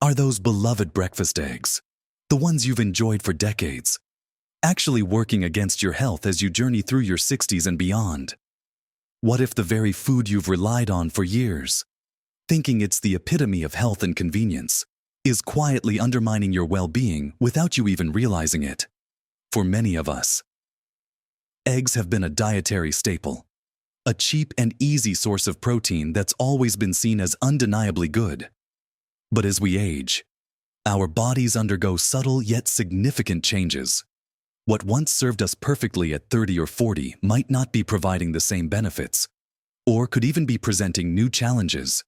Are those beloved breakfast eggs, the ones you've enjoyed for decades, actually working against your health as you journey through your 60s and beyond? What if the very food you've relied on for years, thinking it's the epitome of health and convenience, is quietly undermining your well-being without you even realizing it? For many of us, eggs have been a dietary staple, a cheap and easy source of protein that's always been seen as undeniably good. But as we age, our bodies undergo subtle yet significant changes. What once served us perfectly at 30 or 40 might not be providing the same benefits, or could even be presenting new challenges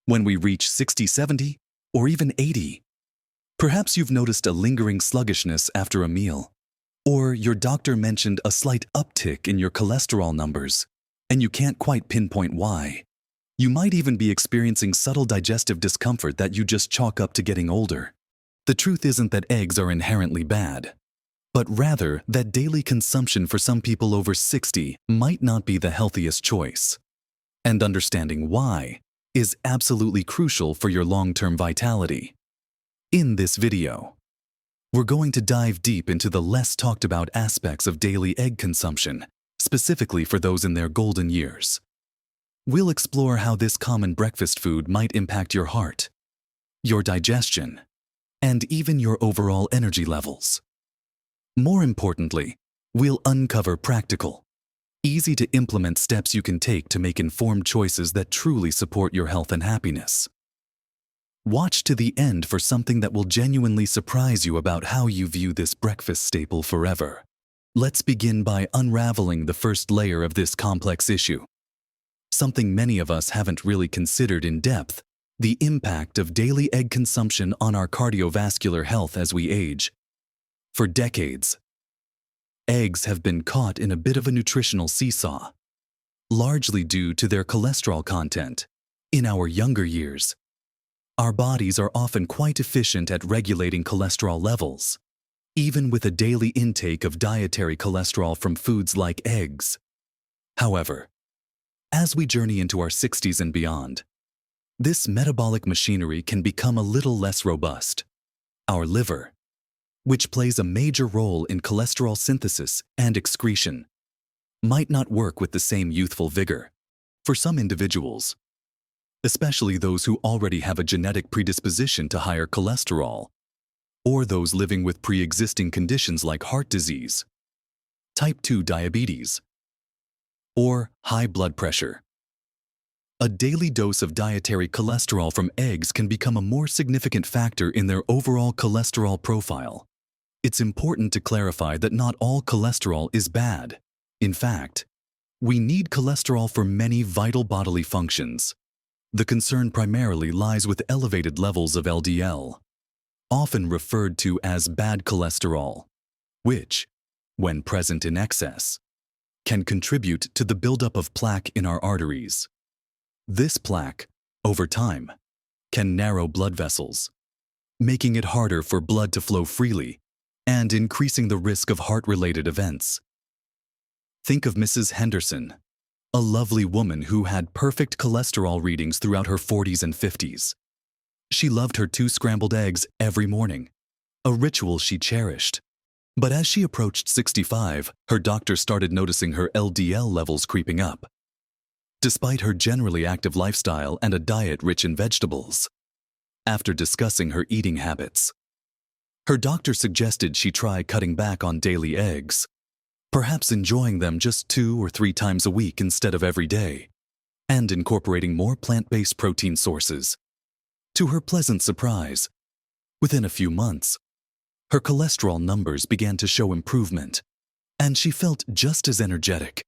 when we reach 60, 70, or even 80. Perhaps you've noticed a lingering sluggishness after a meal, or your doctor mentioned a slight uptick in your cholesterol numbers, and you can't quite pinpoint why. You might even be experiencing subtle digestive discomfort that you just chalk up to getting older. The truth isn't that eggs are inherently bad, but rather that daily consumption for some people over 60 might not be the healthiest choice. And understanding why is absolutely crucial for your long-term vitality. In this video, we're going to dive deep into the less talked about aspects of daily egg consumption, specifically for those in their golden years. We'll explore how this common breakfast food might impact your heart, your digestion, and even your overall energy levels. More importantly, we'll uncover practical, easy-to-implement steps you can take to make informed choices that truly support your health and happiness. Watch to the end for something that will genuinely surprise you about how you view this breakfast staple forever. Let's begin by unraveling the first layer of this complex issue. Something many of us haven't really considered in depth: the impact of daily egg consumption on our cardiovascular health as we age. For decades, eggs have been caught in a bit of a nutritional seesaw, largely due to their cholesterol content. In our younger years, our bodies are often quite efficient at regulating cholesterol levels, even with a daily intake of dietary cholesterol from foods like eggs. However, as we journey into our 60s and beyond, this metabolic machinery can become a little less robust. Our liver, which plays a major role in cholesterol synthesis and excretion, might not work with the same youthful vigor. For some individuals, especially those who already have a genetic predisposition to higher cholesterol, or those living with pre-existing conditions like heart disease, type 2 diabetes, or high blood pressure, a daily dose of dietary cholesterol from eggs can become a more significant factor in their overall cholesterol profile. It's important to clarify that not all cholesterol is bad. In fact, we need cholesterol for many vital bodily functions. The concern primarily lies with elevated levels of LDL, often referred to as bad cholesterol, which, when present in excess, can contribute to the buildup of plaque in our arteries. This plaque, over time, can narrow blood vessels, making it harder for blood to flow freely and increasing the risk of heart-related events. Think of Mrs. Henderson, a lovely woman who had perfect cholesterol readings throughout her 40s and 50s. She loved her 2 scrambled eggs every morning, a ritual she cherished. But as she approached 65, her doctor started noticing her LDL levels creeping up. Despite her generally active lifestyle and a diet rich in vegetables, after discussing her eating habits, her doctor suggested she try cutting back on daily eggs, perhaps enjoying them just 2 or 3 times a week instead of every day, and incorporating more plant-based protein sources. To her pleasant surprise, within a few months, her cholesterol numbers began to show improvement, and she felt just as energetic.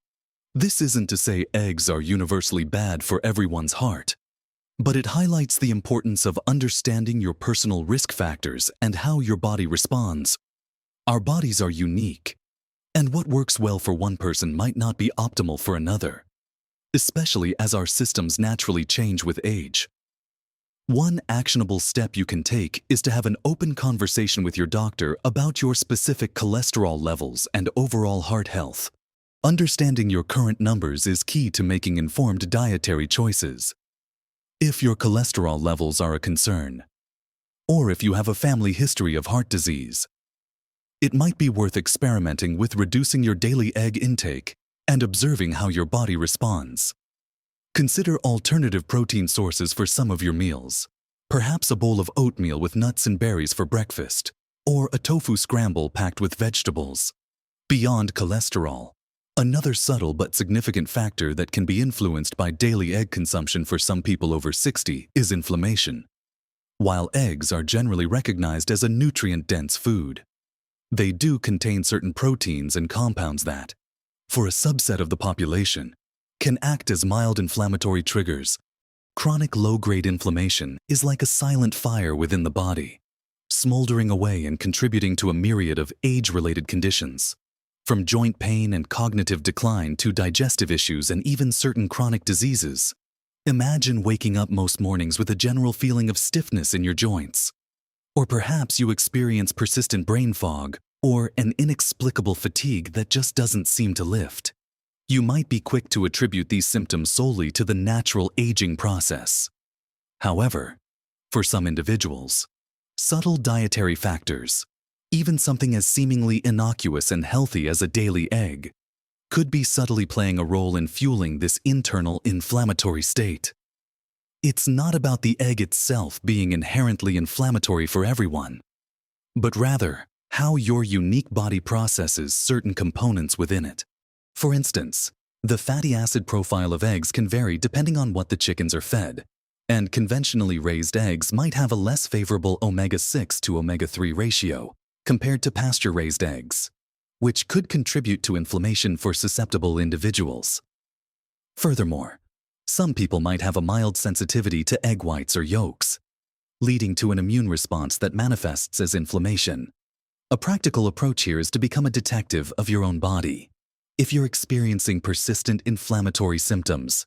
This isn't to say eggs are universally bad for everyone's heart, but it highlights the importance of understanding your personal risk factors and how your body responds. Our bodies are unique, and what works well for one person might not be optimal for another, especially as our systems naturally change with age. One actionable step you can take is to have an open conversation with your doctor about your specific cholesterol levels and overall heart health. Understanding your current numbers is key to making informed dietary choices. If your cholesterol levels are a concern, or if you have a family history of heart disease. It might be worth experimenting with reducing your daily egg intake and observing how your body responds. Consider alternative protein sources for some of your meals. Perhaps a bowl of oatmeal with nuts and berries for breakfast, or a tofu scramble packed with vegetables. Beyond cholesterol, another subtle but significant factor that can be influenced by daily egg consumption for some people over 60 is inflammation. While eggs are generally recognized as a nutrient-dense food, they do contain certain proteins and compounds that, for a subset of the population, can act as mild inflammatory triggers. Chronic low-grade inflammation is like a silent fire within the body, smoldering away and contributing to a myriad of age-related conditions, from joint pain and cognitive decline to digestive issues and even certain chronic diseases. Imagine waking up most mornings with a general feeling of stiffness in your joints. Or perhaps you experience persistent brain fog or an inexplicable fatigue that just doesn't seem to lift. You might be quick to attribute these symptoms solely to the natural aging process. However, for some individuals, subtle dietary factors, even something as seemingly innocuous and healthy as a daily egg, could be subtly playing a role in fueling this internal inflammatory state. It's not about the egg itself being inherently inflammatory for everyone, but rather how your unique body processes certain components within it. For instance, the fatty acid profile of eggs can vary depending on what the chickens are fed, and conventionally raised eggs might have a less favorable omega-6 to omega-3 ratio compared to pasture-raised eggs, which could contribute to inflammation for susceptible individuals. Furthermore, some people might have a mild sensitivity to egg whites or yolks, leading to an immune response that manifests as inflammation. A practical approach here is to become a detective of your own body. If you're experiencing persistent inflammatory symptoms,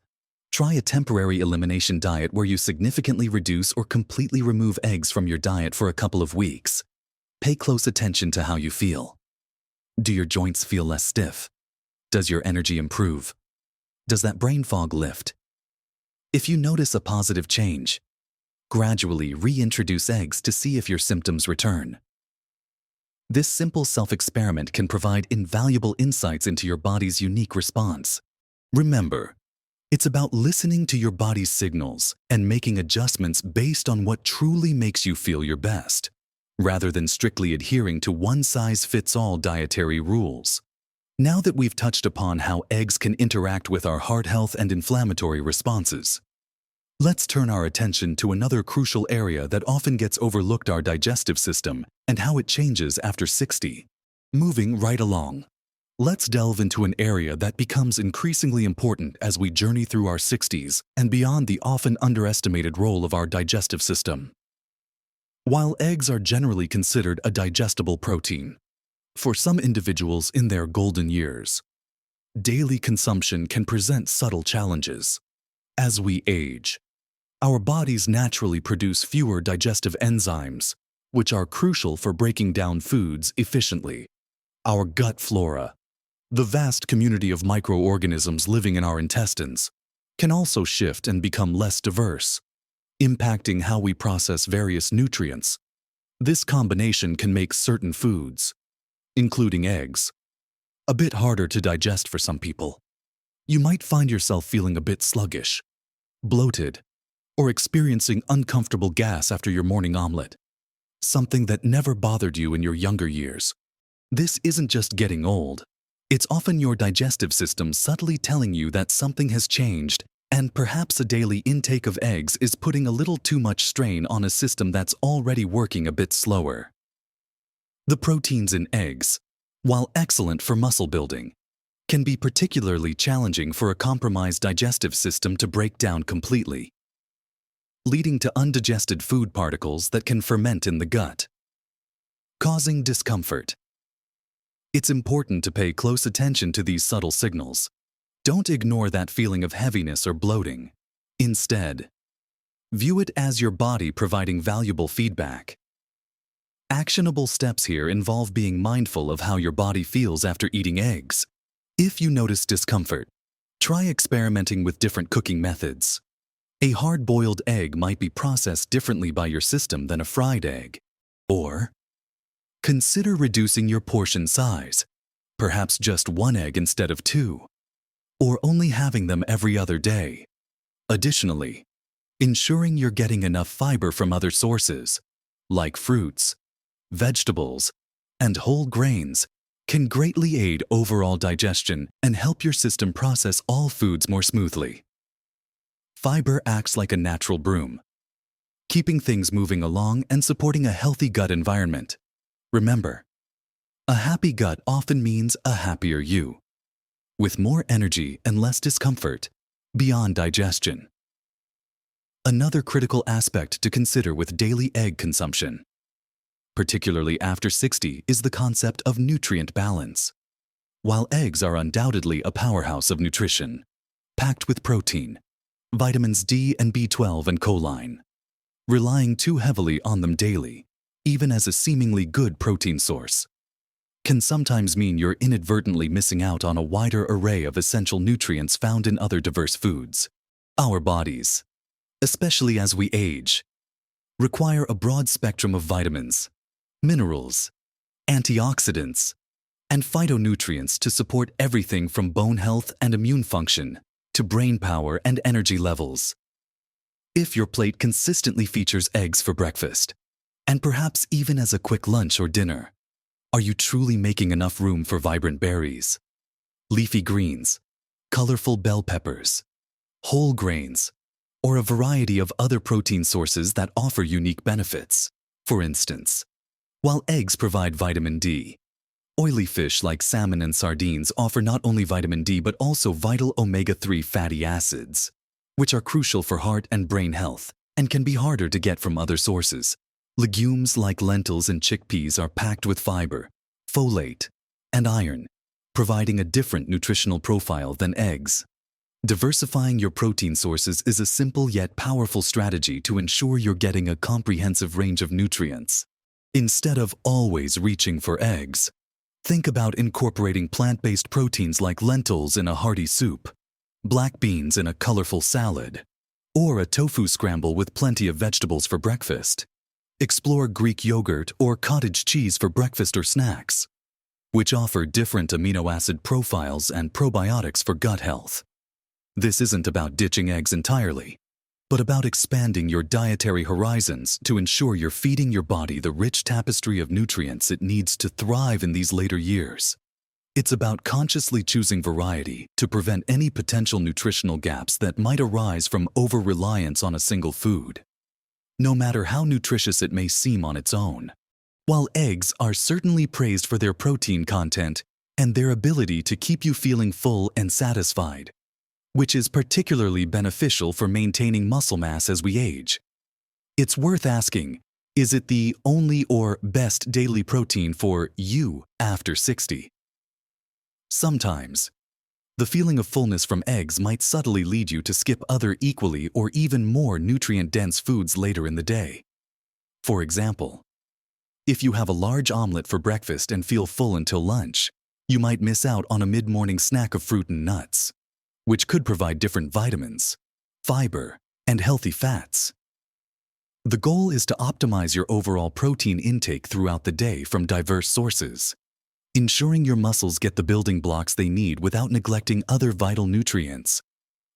try a temporary elimination diet where you significantly reduce or completely remove eggs from your diet for a couple of weeks. Pay close attention to how you feel. Do your joints feel less stiff? Does your energy improve? Does that brain fog lift? If you notice a positive change, gradually reintroduce eggs to see if your symptoms return. This simple self-experiment can provide invaluable insights into your body's unique response. Remember, it's about listening to your body's signals and making adjustments based on what truly makes you feel your best, rather than strictly adhering to one-size-fits-all dietary rules. Now that we've touched upon how eggs can interact with our heart health and inflammatory responses, let's turn our attention to another crucial area that often gets overlooked: our digestive system and how it changes after 60. Moving right along, let's delve into an area that becomes increasingly important as we journey through our 60s and beyond: the often underestimated role of our digestive system. While eggs are generally considered a digestible protein, for some individuals in their golden years, daily consumption can present subtle challenges. As we age, our bodies naturally produce fewer digestive enzymes, which are crucial for breaking down foods efficiently. Our gut flora, the vast community of microorganisms living in our intestines, can also shift and become less diverse, impacting how we process various nutrients. This combination can make certain foods, including eggs, a bit harder to digest for some people. You might find yourself feeling a bit sluggish, bloated, or experiencing uncomfortable gas after your morning omelet, something that never bothered you in your younger years. This isn't just getting old. It's often your digestive system subtly telling you that something has changed, and perhaps a daily intake of eggs is putting a little too much strain on a system that's already working a bit slower. The proteins in eggs, while excellent for muscle building, can be particularly challenging for a compromised digestive system to break down completely, leading to undigested food particles that can ferment in the gut, causing discomfort. It's important to pay close attention to these subtle signals. Don't ignore that feeling of heaviness or bloating. Instead, view it as your body providing valuable feedback. Actionable steps here involve being mindful of how your body feels after eating eggs. If you notice discomfort, try experimenting with different cooking methods. A hard-boiled egg might be processed differently by your system than a fried egg. Or, consider reducing your portion size, perhaps just one egg instead of two, or only having them every other day. Additionally, ensuring you're getting enough fiber from other sources, like fruits, vegetables, and whole grains, can greatly aid overall digestion and help your system process all foods more smoothly. Fiber acts like a natural broom, keeping things moving along and supporting a healthy gut environment. Remember, a happy gut often means a happier you, with more energy and less discomfort beyond digestion. Another critical aspect to consider with daily egg consumption, particularly after 60, is the concept of nutrient balance. While eggs are undoubtedly a powerhouse of nutrition, packed with protein, vitamins D and B12 and choline, relying too heavily on them daily, even as a seemingly good protein source, can sometimes mean you're inadvertently missing out on a wider array of essential nutrients found in other diverse foods. Our bodies, especially as we age, require a broad spectrum of vitamins, minerals, antioxidants, and phytonutrients to support everything from bone health and immune function to brain power and energy levels. If your plate consistently features eggs for breakfast, and perhaps even as a quick lunch or dinner, are you truly making enough room for vibrant berries, leafy greens, colorful bell peppers, whole grains, or a variety of other protein sources that offer unique benefits? For instance, while eggs provide vitamin D, oily fish like salmon and sardines offer not only vitamin D but also vital omega-3 fatty acids, which are crucial for heart and brain health and can be harder to get from other sources. Legumes like lentils and chickpeas are packed with fiber, folate, and iron, providing a different nutritional profile than eggs. Diversifying your protein sources is a simple yet powerful strategy to ensure you're getting a comprehensive range of nutrients. Instead of always reaching for eggs, think about incorporating plant-based proteins like lentils in a hearty soup, black beans in a colorful salad, or a tofu scramble with plenty of vegetables for breakfast. Explore Greek yogurt or cottage cheese for breakfast or snacks, which offer different amino acid profiles and probiotics for gut health. This isn't about ditching eggs entirely, but about expanding your dietary horizons to ensure you're feeding your body the rich tapestry of nutrients it needs to thrive in these later years. It's about consciously choosing variety to prevent any potential nutritional gaps that might arise from over-reliance on a single food, no matter how nutritious it may seem on its own. While eggs are certainly praised for their protein content and their ability to keep you feeling full and satisfied, which is particularly beneficial for maintaining muscle mass as we age, it's worth asking, is it the only or best daily protein for you after 60? Sometimes, the feeling of fullness from eggs might subtly lead you to skip other equally or even more nutrient-dense foods later in the day. For example, if you have a large omelet for breakfast and feel full until lunch, you might miss out on a mid-morning snack of fruit and nuts, which could provide different vitamins, fiber, and healthy fats. The goal is to optimize your overall protein intake throughout the day from diverse sources, ensuring your muscles get the building blocks they need without neglecting other vital nutrients.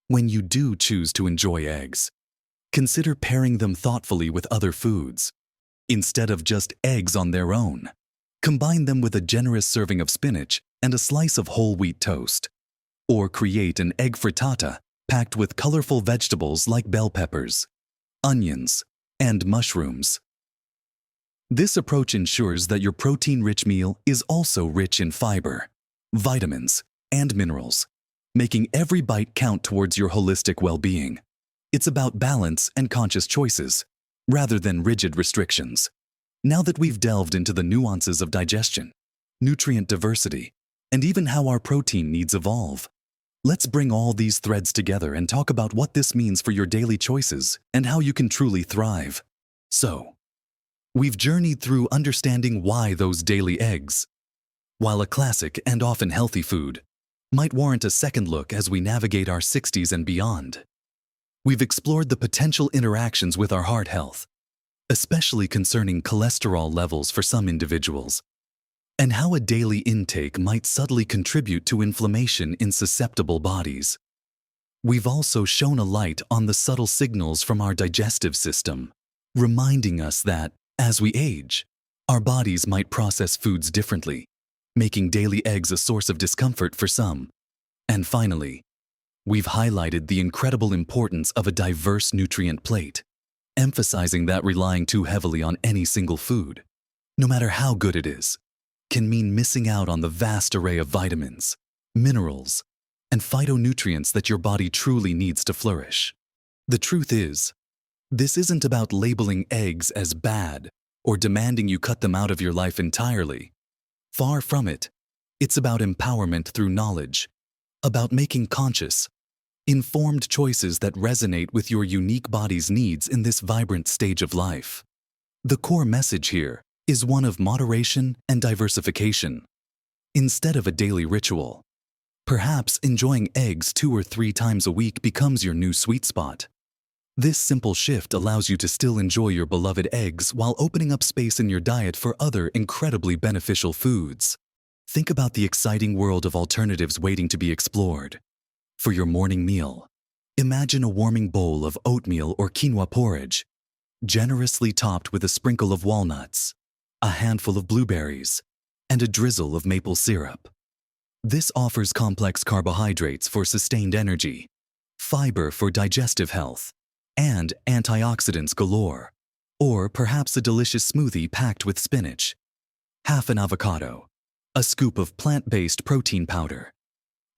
When you do choose to enjoy eggs, consider pairing them thoughtfully with other foods. Instead of just eggs on their own, combine them with a generous serving of spinach and a slice of whole wheat toast. Or create an egg frittata packed with colorful vegetables like bell peppers, onions, and mushrooms. This approach ensures that your protein-rich meal is also rich in fiber, vitamins, and minerals, making every bite count towards your holistic well-being. It's about balance and conscious choices, rather than rigid restrictions. Now that we've delved into the nuances of digestion, nutrient diversity, and even how our protein needs evolve, let's bring all these threads together and talk about what this means for your daily choices and how you can truly thrive. So, we've journeyed through understanding why those daily eggs, while a classic and often healthy food, might warrant a second look as we navigate our 60s and beyond. we've explored the potential interactions with our heart health, especially concerning cholesterol levels for some individuals, and how a daily intake might subtly contribute to inflammation in susceptible bodies. We've also shone a light on the subtle signals from our digestive system, reminding us that, as we age, our bodies might process foods differently, making daily eggs a source of discomfort for some. And finally, we've highlighted the incredible importance of a diverse nutrient plate, emphasizing that relying too heavily on any single food, no matter how good it is, can mean missing out on the vast array of vitamins, minerals, and phytonutrients that your body truly needs to flourish. The truth is, this isn't about labeling eggs as bad or demanding you cut them out of your life entirely. Far from it. It's about empowerment through knowledge, about making conscious, informed choices that resonate with your unique body's needs in this vibrant stage of life. The core message here is one of moderation and diversification. Instead of a daily ritual, perhaps enjoying eggs 2 or 3 times a week becomes your new sweet spot. This simple shift allows you to still enjoy your beloved eggs while opening up space in your diet for other incredibly beneficial foods. Think about the exciting world of alternatives waiting to be explored. For your morning meal, imagine a warming bowl of oatmeal or quinoa porridge, generously topped with a sprinkle of walnuts, a handful of blueberries, and a drizzle of maple syrup. This offers complex carbohydrates for sustained energy, fiber for digestive health, and antioxidants galore, or perhaps a delicious smoothie packed with spinach, half an avocado, a scoop of plant-based protein powder,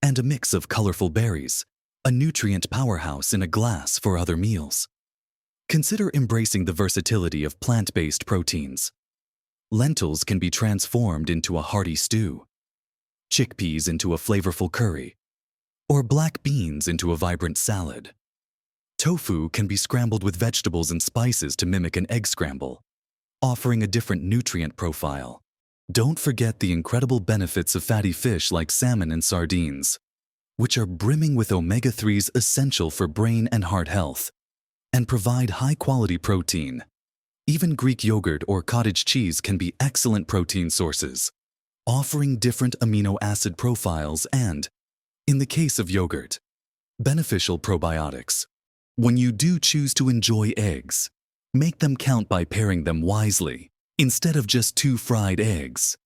and a mix of colorful berries, a nutrient powerhouse in a glass for other meals. Consider embracing the versatility of plant-based proteins. Lentils can be transformed into a hearty stew, chickpeas into a flavorful curry, or black beans into a vibrant salad. Tofu can be scrambled with vegetables and spices to mimic an egg scramble, offering a different nutrient profile. Don't forget the incredible benefits of fatty fish like salmon and sardines, which are brimming with omega-3s essential for brain and heart health, and provide high-quality protein. Even Greek yogurt or cottage cheese can be excellent protein sources, offering different amino acid profiles and, in the case of yogurt, beneficial probiotics. When you do choose to enjoy eggs, make them count by pairing them wisely, instead of just 2 fried eggs.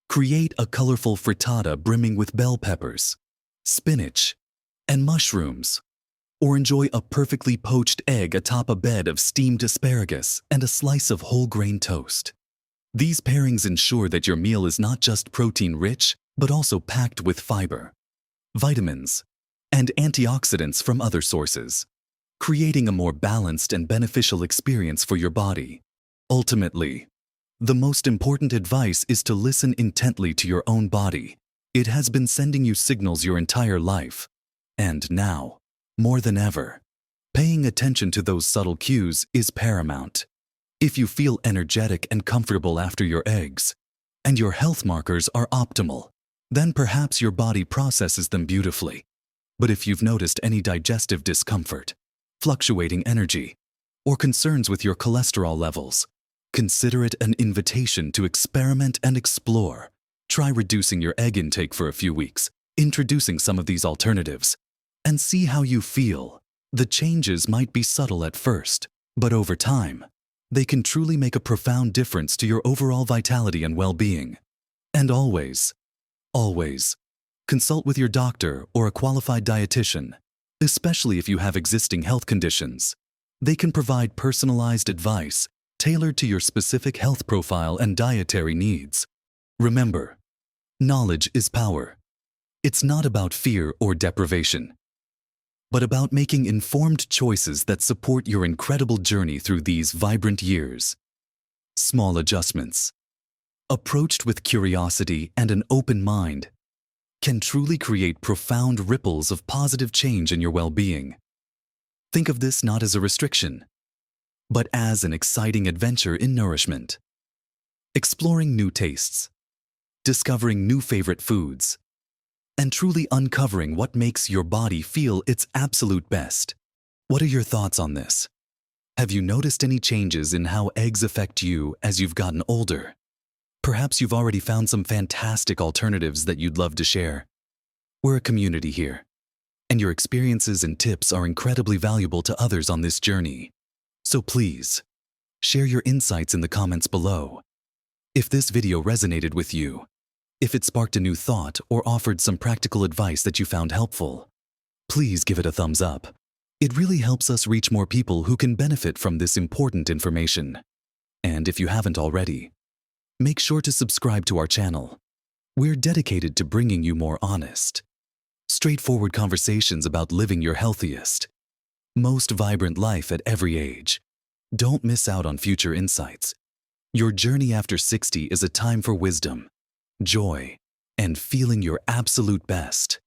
Create a colorful frittata brimming with bell peppers, spinach, and mushrooms, or enjoy a perfectly poached egg atop a bed of steamed asparagus and a slice of whole grain toast. These pairings ensure that your meal is not just protein-rich, but also packed with fiber, vitamins, and antioxidants from other sources, creating a more balanced and beneficial experience for your body. Ultimately, the most important advice is to listen intently to your own body. It has been sending you signals your entire life, and now, more than ever, paying attention to those subtle cues is paramount. If you feel energetic and comfortable after your eggs, and your health markers are optimal, then perhaps your body processes them beautifully. But if you've noticed any digestive discomfort, fluctuating energy, or concerns with your cholesterol levels, consider it an invitation to experiment and explore. Try reducing your egg intake for a few weeks, introducing some of these alternatives, and see how you feel. The changes might be subtle at first, but over time, they can truly make a profound difference to your overall vitality and well-being. And always, consult with your doctor or a qualified dietitian, especially if you have existing health conditions. They can provide personalized advice tailored to your specific health profile and dietary needs. Remember, knowledge is power. It's not about fear or deprivation, but about making informed choices that support your incredible journey through these vibrant years. Small adjustments, approached with curiosity and an open mind, can truly create profound ripples of positive change in your well-being. Think of this not as a restriction, but as an exciting adventure in nourishment. Exploring new tastes, discovering new favorite foods, and truly uncovering what makes your body feel its absolute best. What are your thoughts on this? Have you noticed any changes in how eggs affect you as you've gotten older? Perhaps you've already found some fantastic alternatives that you'd love to share. We're a community here, and your experiences and tips are incredibly valuable to others on this journey. So please, share your insights in the comments below. If this video resonated with you, if it sparked a new thought or offered some practical advice that you found helpful, please give it a thumbs up. It really helps us reach more people who can benefit from this important information. And if you haven't already, make sure to subscribe to our channel. We're dedicated to bringing you more honest, straightforward conversations about living your healthiest, most vibrant life at every age. Don't miss out on future insights. Your journey after 60 is a time for wisdom, joy, and feeling your absolute best.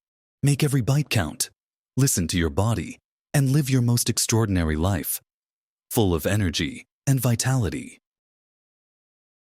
Make every bite count. Listen to your body and live your most extraordinary life, full of energy and vitality.